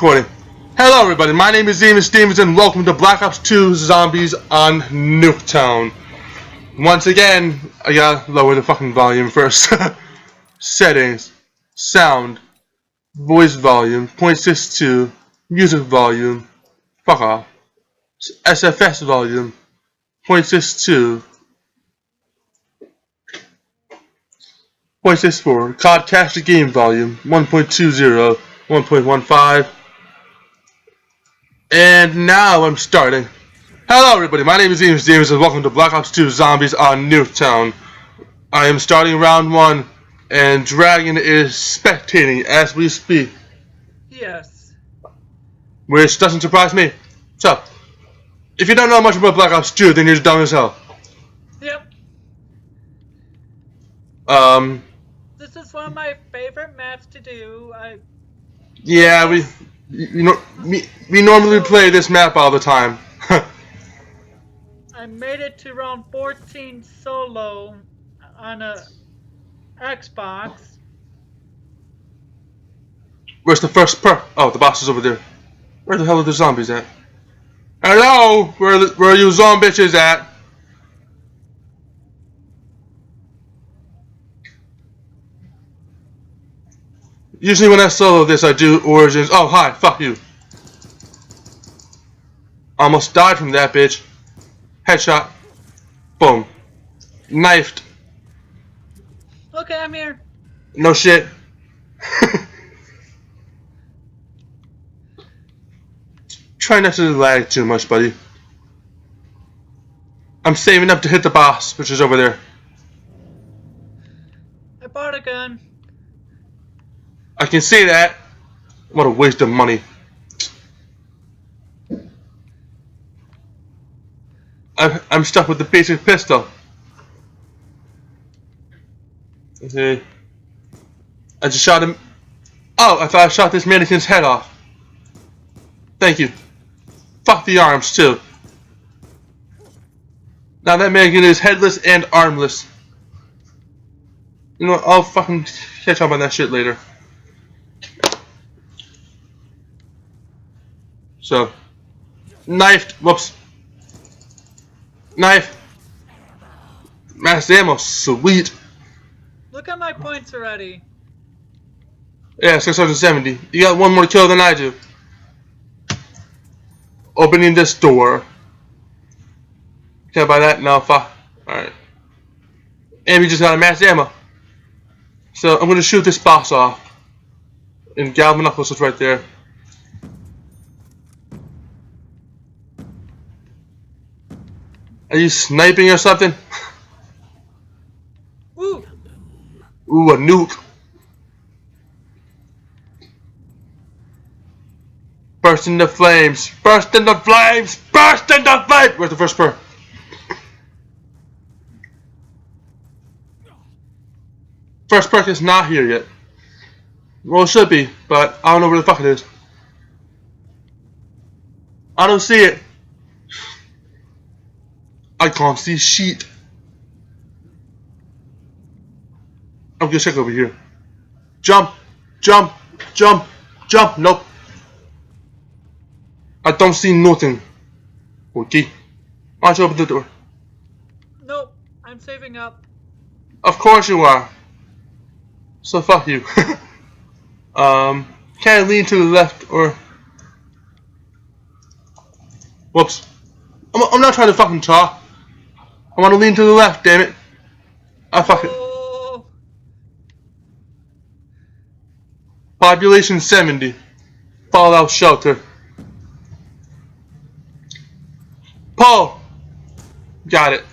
Recording. Hello everybody, my name is Stevens and welcome to Black Ops 2 Zombies on Nuketown. Once again, I gotta lower the fucking volume first. Settings, sound, voice volume, 0.62, music volume, fuck off. SFS volume, 0.62, 0.64, Codcaster game volume, 1.20, 1.15. And now I'm starting. Hello everybody, my name is Stevens and welcome to Black Ops 2 Zombies on Nuketown. I am starting round 1 and Dragon is spectating as we speak. Yes. Which doesn't surprise me. So, if you don't know much about Black Ops 2, then you're dumb as hell. Yep. This is one of my favorite maps to do. Yeah, we normally play this map all the time. I made it to round 14 solo on a Xbox. Where's the first perk? Oh, the boss is over there. Where the hell are the zombies at? Hello? Where are you zombitches at? Usually when I solo this, I do Origins. Oh, hi. Fuck you. Almost died from that bitch. Headshot. Boom. Knifed. Okay, I'm here. No shit. Try not to lag too much, buddy. I'm saving up to hit the boss, which is over there. I bought a gun. I can see that. What a waste of money. I'm stuck with the basic pistol. Okay. I just shot him. Oh, I thought I shot this mannequin's head off. Thank you. Fuck the arms, too. Now that mannequin is headless and armless. You know what? I'll fucking catch up on that shit later. So. Knifed. Whoops. Knife. Mass ammo. Sweet. Look at my points already. Yeah, 670. You got one more kill than I do. Opening this door. Can I buy that? No, fuck. Alright. And we just got a mass ammo. So I'm gonna shoot this boss off. And Galvanopoulos is right there. Are you sniping or something? Ooh. Ooh, a nuke. Burst into flames! Burst into flames! Burst into flames! Where's the first perk? First perk is not here yet. Well, it should be, but I don't know where the fuck it is. I don't see it. I can't see shit. I'm gonna check over here. Jump! Jump! Jump! Jump! Nope. I don't see nothing. Okay. Why don't you open the door? Nope. I'm saving up. Of course you are. So fuck you. Can I lean to the left or... Whoops. I'm not trying to fucking talk. I want to lean to the left, damn it. I fuck it. Oh. Population 70. Fallout shelter. Pull! Got it.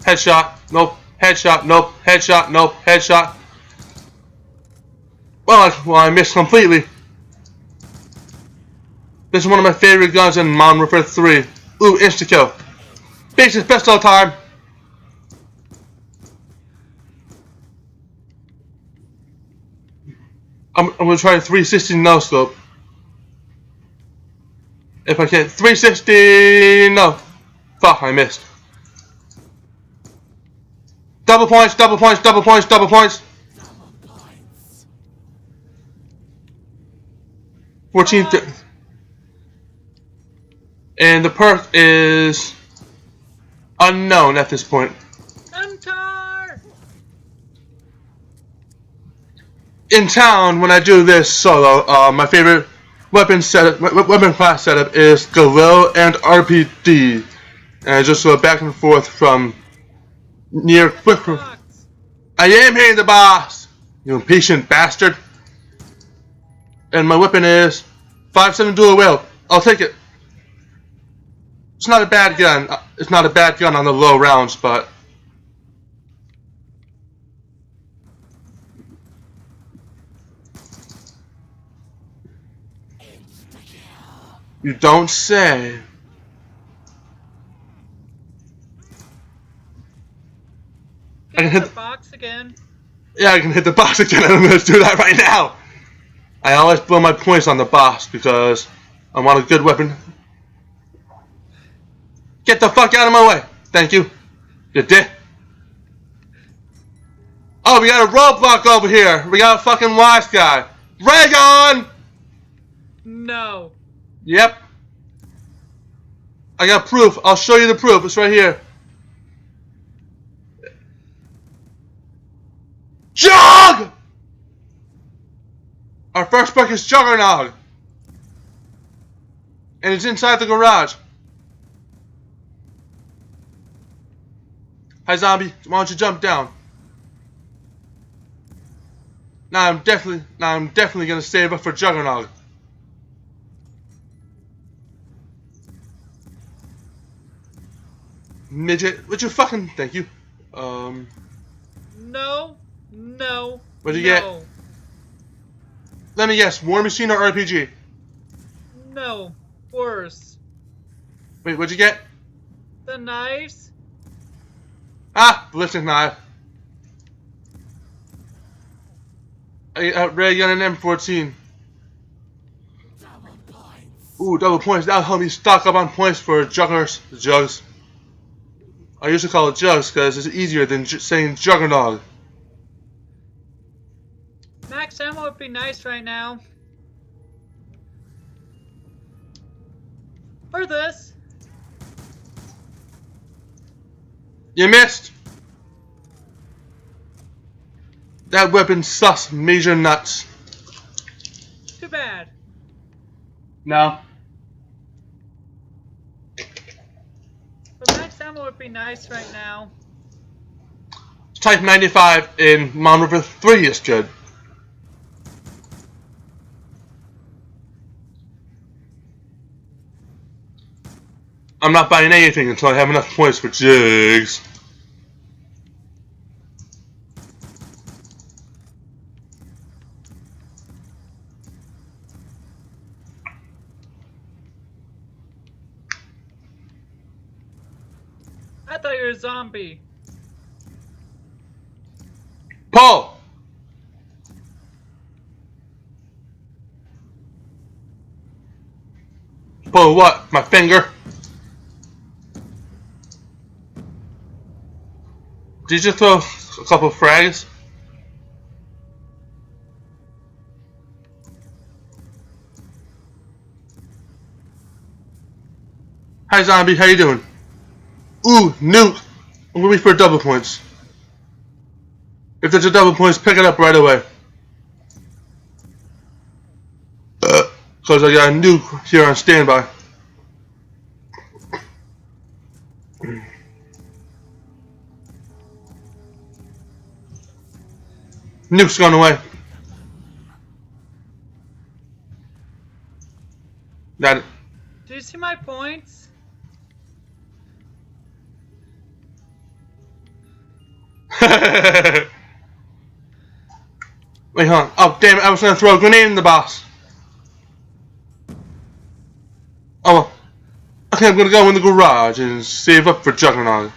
Headshot. Nope. Headshot. Nope. Headshot. Nope. Headshot. Well, I missed completely. This is one of my favorite guns in Modern Warfare 3. Ooh, insta-kill. Basic pistol time. I'm gonna try a 360 no scope. If I can. 360 no. Fuck, I missed. Double points, double points, double points, double points. 14. And the perk is unknown at this point. MTAR! In town, when I do this solo, my favorite weapon class setup is Galil and RPD, and I just go back and forth from near quick. I am hitting the boss, you impatient bastard. And my weapon is 5.7 dual wield. I'll take it. It's not a bad gun. It's not a bad gun on the low rounds, but you don't say. Can I hit the box again? Yeah, I can hit the boss again, and I'm going to do that right now. I always blow my points on the boss because I want a good weapon. Get the fuck out of my way. Thank you. You dick. Oh, we got a roadblock over here. We got a fucking wise guy. Raygon! No. Yep. I got proof. I'll show you the proof. It's right here. Jug! Our first book is Juggernog. And it's inside the garage. Hi zombie, why don't you jump down? Now I'm definitely gonna save up for Juggernog. Midget, would you fucking thank you? No. No. What'd you get? Let me guess, War Machine or RPG? No. Worse. Wait, what'd you get? The knives? Ah, ballistic knife. I got ray gun and M14. Ooh, double points. That'll help me stock up on points for jugs. I used to call it jugs because it's easier than saying Juggernog. Max ammo would be nice right now. Or this. You missed. That weapon sus major nuts. Too bad. No. But max ammo would be nice right now. Type 95 in Modern Warfare 3 is good. I'm not buying anything until I have enough points for jigs. I thought you were a zombie. Paul! Pull what? My finger? Did you just throw a couple of frags? Hi zombie, how you doing? Ooh, nuke! I'm gonna wait for double points. If there's a double points, pick it up right away. Cause I got a nuke here on standby. Nuke's gone away. That. Do you see my points? Wait, hold on. Oh, damn it. I was going to throw a grenade in the boss. Oh, well. Okay, I'm going to go in the garage and save up for Juggernaut.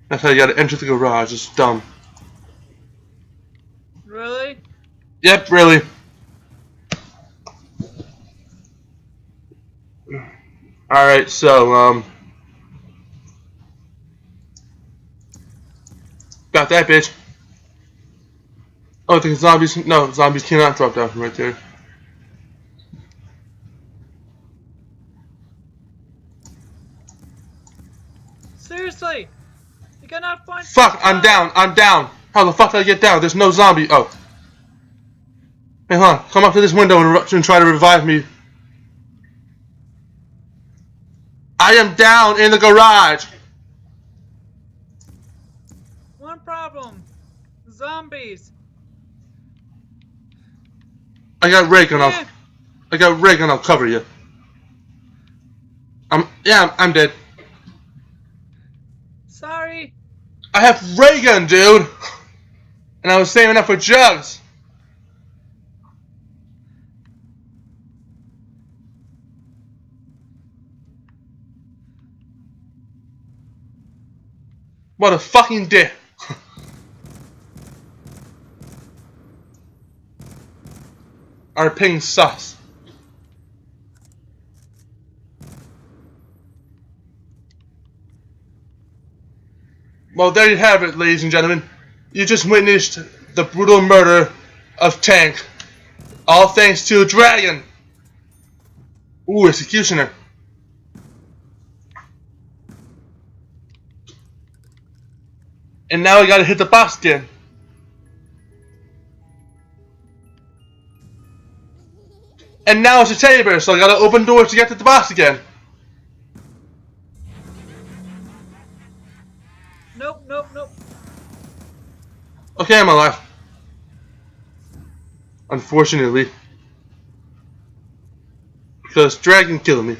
That's how you got to enter the garage. It's dumb. Really? Yep, really. Alright, so, got that bitch. Oh, I think zombies. No, zombies cannot drop down from right there. Seriously, you cannot find. Fuck! I'm down. I'm down. How the fuck did I get down? There's no zombie. Oh. Hey, hold on. Come up to this window and try to revive me. I am down in the garage. One problem. Zombies. I got ray gun. I got ray gun. I'll cover you. I'm dead. Sorry. I have ray gun, dude. And I was saving up for jugs. What a fucking dick. Our ping sus. Well, there you have it, ladies and gentlemen. You just witnessed the brutal murder of Tank. All thanks to Dragon. Ooh, Executioner. And now I gotta hit the boss again. And now it's a teddy bear, so I gotta open doors to get to the boss again. Nope, nope, nope. Okay, I'm alive. Unfortunately. Because Dragon killed me.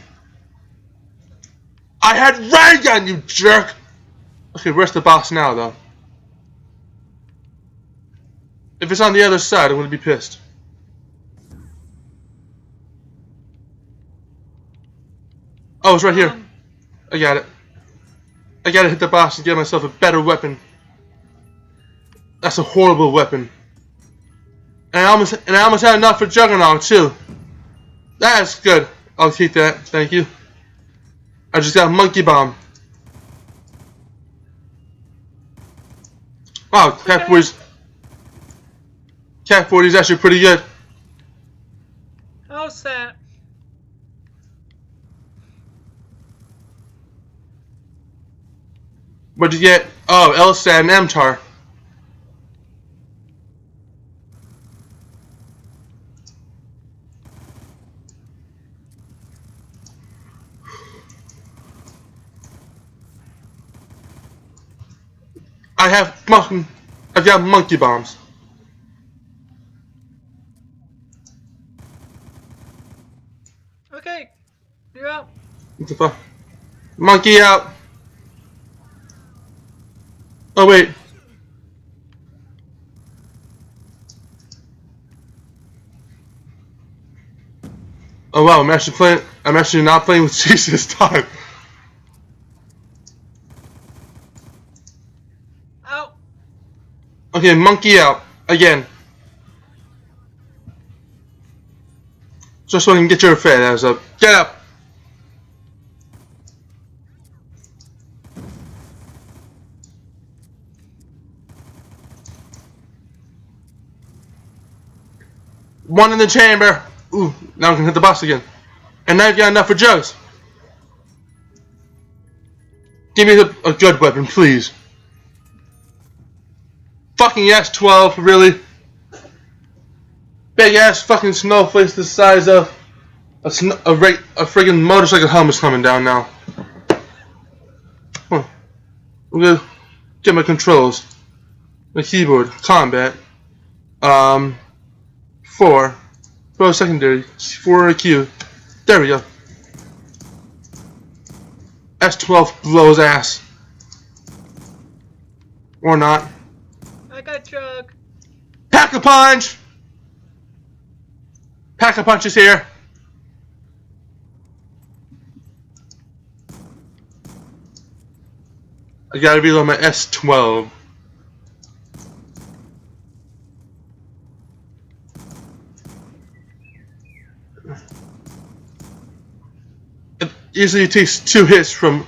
I had ray gun, you jerk! Okay, where's the boss now, though? If it's on the other side, I'm gonna be pissed. Oh, it's right here. I got it. I gotta hit the boss and get myself a better weapon. That's a horrible weapon. And I almost had enough for Juggernaut too. That's good. I'll keep that. Thank you. I just got a monkey bomb. Wow, Cat 40 is actually pretty good. How's that? What'd you get? Oh, LSAT and MTAR. I've got monkey bombs. Okay, you're up. What the fuck? Monkey out. Oh wait. Oh wow, I'm actually not playing with cheese this time. Ow. Okay, monkey out. Again. Just so I can get your fat ass up. Get up! One in the chamber. Ooh, now I can hit the boss again. And now you've got enough for jugs. Give me a good weapon, please. Fucking S12, really? Big ass fucking snowflakes the size of a friggin' motorcycle helmet's coming down now. Huh. I'm gonna get my controls. My keyboard. Combat. 4. Pro secondary. 4 Q. There we go. S12 blows ass. Or not. I got Jug. Pack a punch! Pack a punch is here. I gotta reload my S12. It usually takes 2 hits from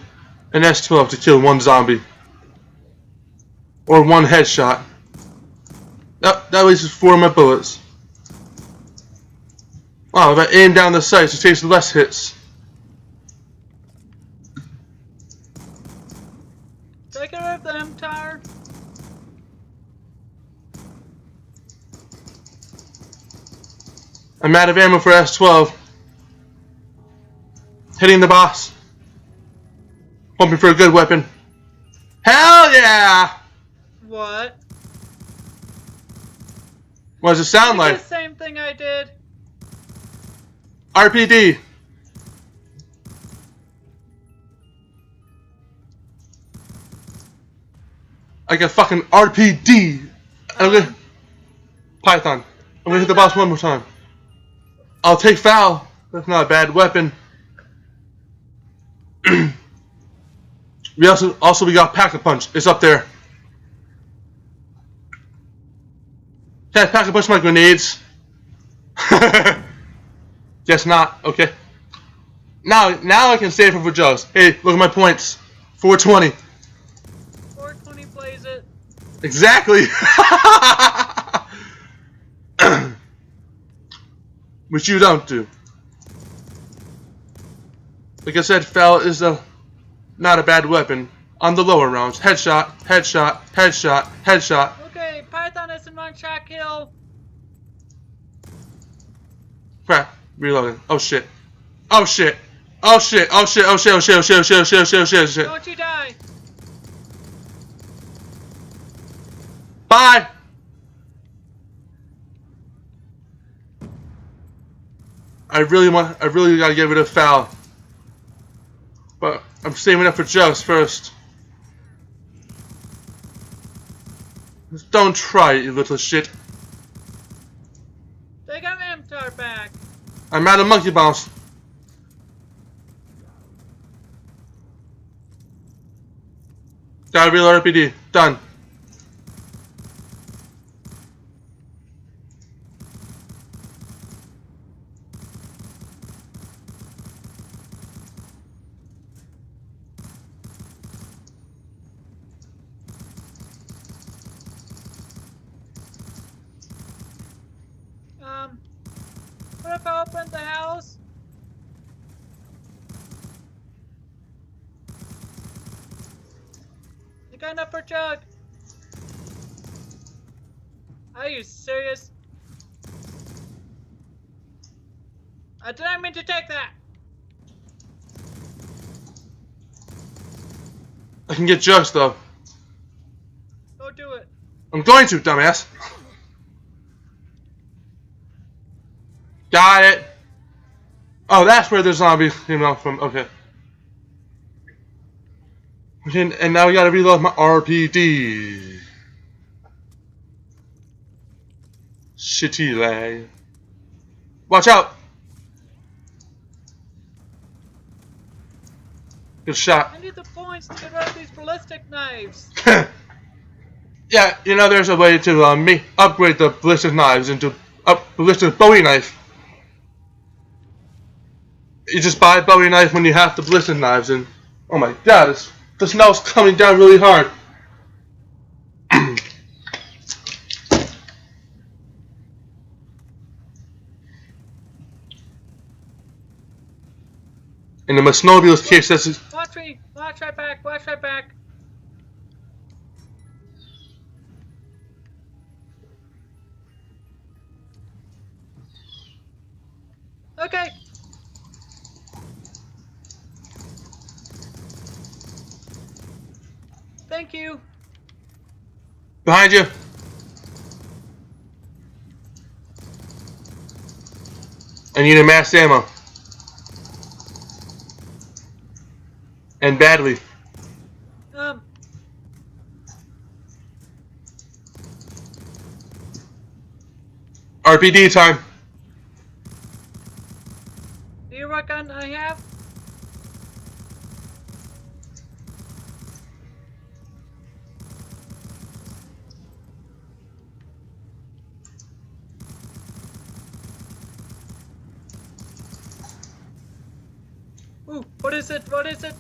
an S12 to kill one zombie. Or 1 headshot. That wastes 4 of my bullets. Wow, if I aim down the sights, it takes less hits. Take care of them, Tar. I'm out of ammo for S12. Hitting the boss. Hoping for a good weapon. Hell yeah! What? What does it sound You did like? the same thing I did. RPD. I got fucking RPD. I'm gonna Python. I'm gonna hit the boss one more time. I'll take foul. That's not a bad weapon. we got Pack-a-Punch. It's up there. Can I Pack-a-Punch my grenades? Guess not. Okay. Now I can save it for Joe's. Hey, look at my points. 420. 420 plays it. Exactly. Which you don't do. Like I said, foul is not a bad weapon on the lower rounds. Headshot, headshot, headshot, headshot. Okay, Python is in one-shot kill. Crap. Reloading. Oh shit. Oh shit. Oh shit. Oh shit. Oh shit. Oh shit. Oh shit. Oh shit. Oh shit. Oh shit. Oh shit. Oh shit. Don't you die. Bye. I really gotta give it a foul. But I'm saving up for Joe's first. Don't try it, you little shit. They got Amtar back. I'm out of monkey bounce. Gotta reload RPD. Done. What if I opened the house? You got enough for Jug? Are you serious? I did not mean to take that! I can get Jugs though. Go do it. I'm going to, dumbass. Got it. Oh, that's where the zombie came out from. Okay. And now we gotta reload my RPD. Shitty lag. Watch out. Good shot. I need the points to get rid of these ballistic knives. Yeah, you know there's a way to upgrade the ballistic knives into a ballistic Bowie knife. You just buy a Bowie knife when you have the ballistic knives, and oh my god, the smell's coming down really hard. In the Masnobial's case, that's Watch me! Watch right back! Watch right back! Okay! Thank you! behind you. I need a mass ammo. And badly. RPD time. Do you know what gun I have? Ooh, what is it? What is it?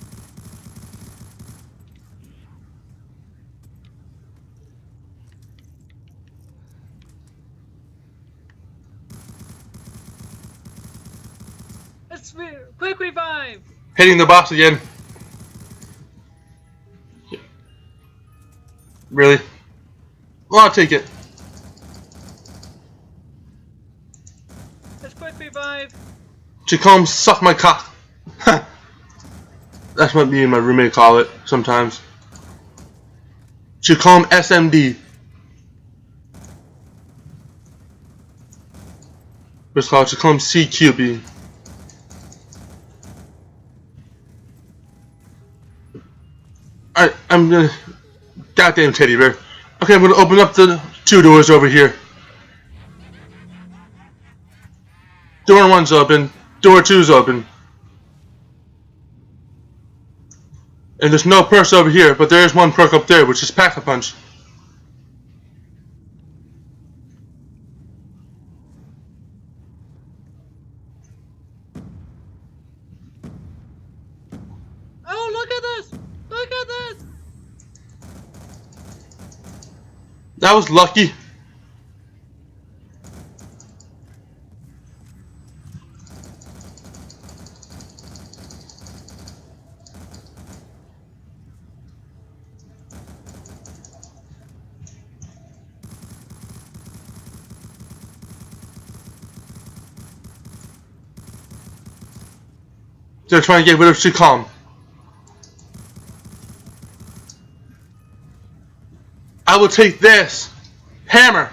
Let's quick revive. Hitting the boss again. Really? Well, I'll take it. Let's quick revive. Chacombe, suck my cock. That's what me and my roommate call it sometimes. Chacombe SMD. It's called Chacombe CQB. Alright, I'm gonna... Goddamn teddy bear. Okay, I'm gonna open up the 2 doors over here. Door 1's open. Door 2's open. And there's no perks over here, but there is one perk up there, which is Pack-a-Punch. Oh, look at this! Look at this! That was lucky. They're trying to get rid of Chacombe. I will take this hammer.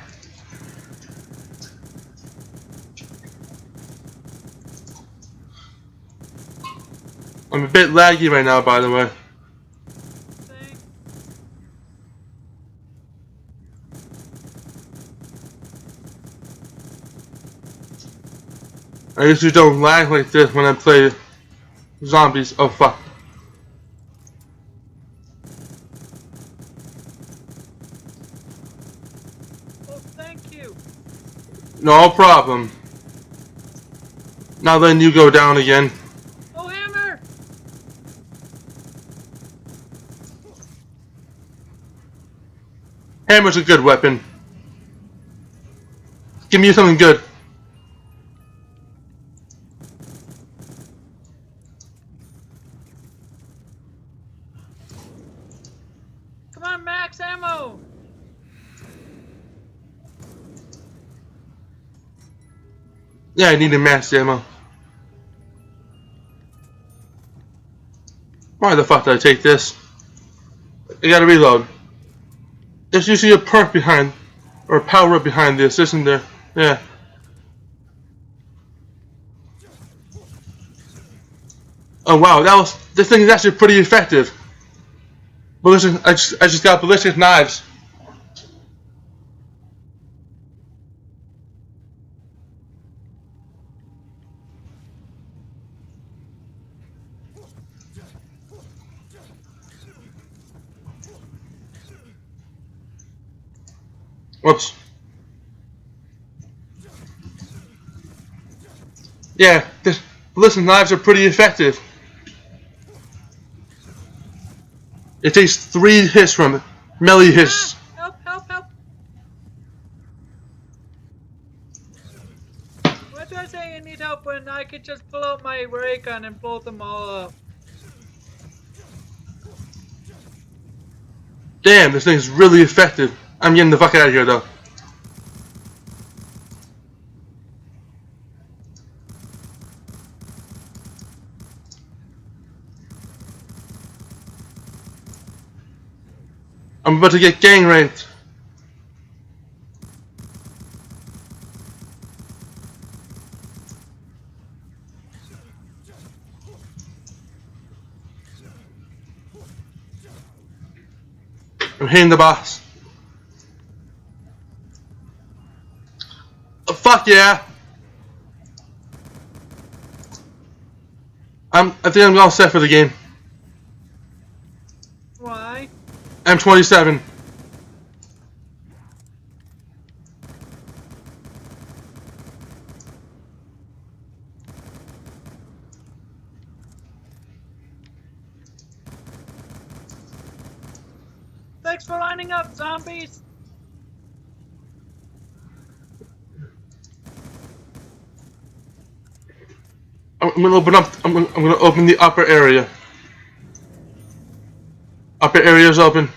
I'm a bit laggy right now, by the way. Thanks. I usually don't lag like this when I play zombies. Oh fuck. Oh, thank you. No problem. Now then you go down again. Oh, hammer! Hammer's a good weapon. Give me something good. Come on, max ammo! Yeah, I need a max ammo. Why the fuck did I take this? I gotta reload. There's usually a perk behind, or a power up behind this, isn't there? Yeah. Oh wow, this thing is actually pretty effective. Ballistic, I just got ballistic knives. Whoops. Yeah, the ballistic knives are pretty effective. It takes 3 hits from it. Melee hits. Help, help, help! What do I say I need help when I could just pull out my ray gun and blow them all up? Damn, this thing is really effective. I'm getting the fuck out of here though. I'm about to get gang raped. I'm hitting the boss. Oh, fuck yeah! I think I'm all set for the game. Why? M27. Thanks for lining up, zombies! I'm gonna open up. I'm gonna open the upper area. Upper area is open.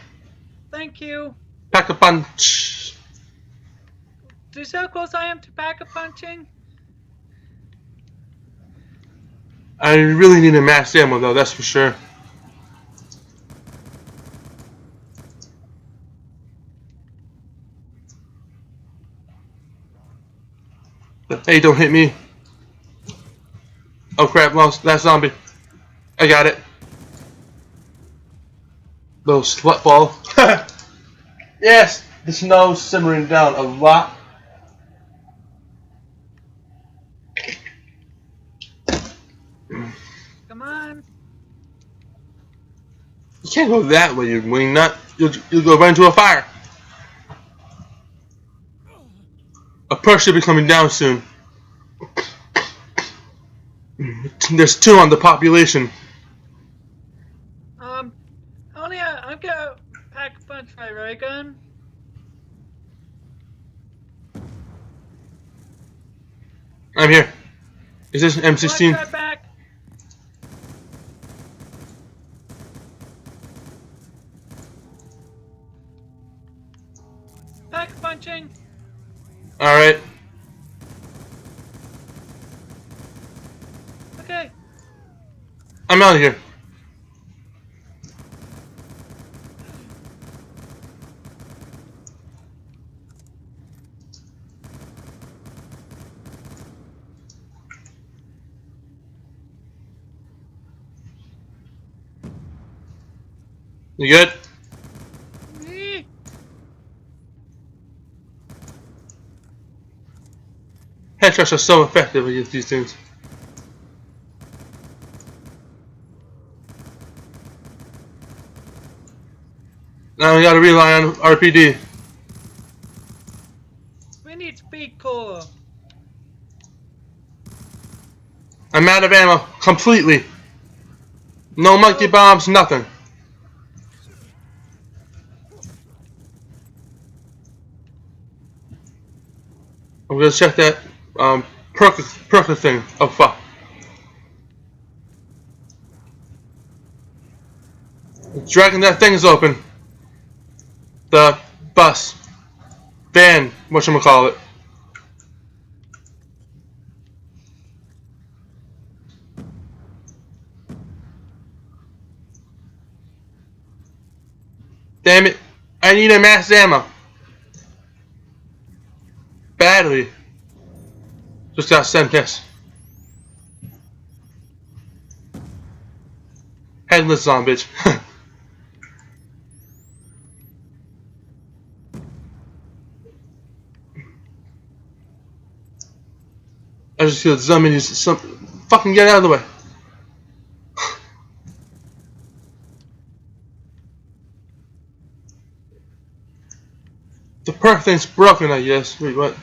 Thank you. Pack a punch. Do you see how close I am to pack-a-punching? I really need a max ammo though. That's for sure. Hey, don't hit me. Oh crap, lost that zombie. I got it. Little slut ball. Yes, the snow's simmering down a lot. Come on. You can't go that way, you wing nut. You'll go right into a fire. A perk should be coming down soon. There's 2 on the population. I've got pack-a-punch my ray gun. I'm here. Is this an M16? Watch that back. Pack-a-punching. Alright. Okay. I'm out of here. You good? Headshots are so effective against these things. Now we gotta rely on RPD. We need speed cola. I'm out of ammo completely. No monkey bombs, nothing. I'm gonna check that perk thing. Oh fuck. Dragging that thing's open. The bus. Van, whatchamacallit. Damn it. I need a mass ammo. Badly. Just got sent this. Headless zombie. I just feel zombies. Some fucking get out of the way. The perk thing's broken, I guess. Wait, what?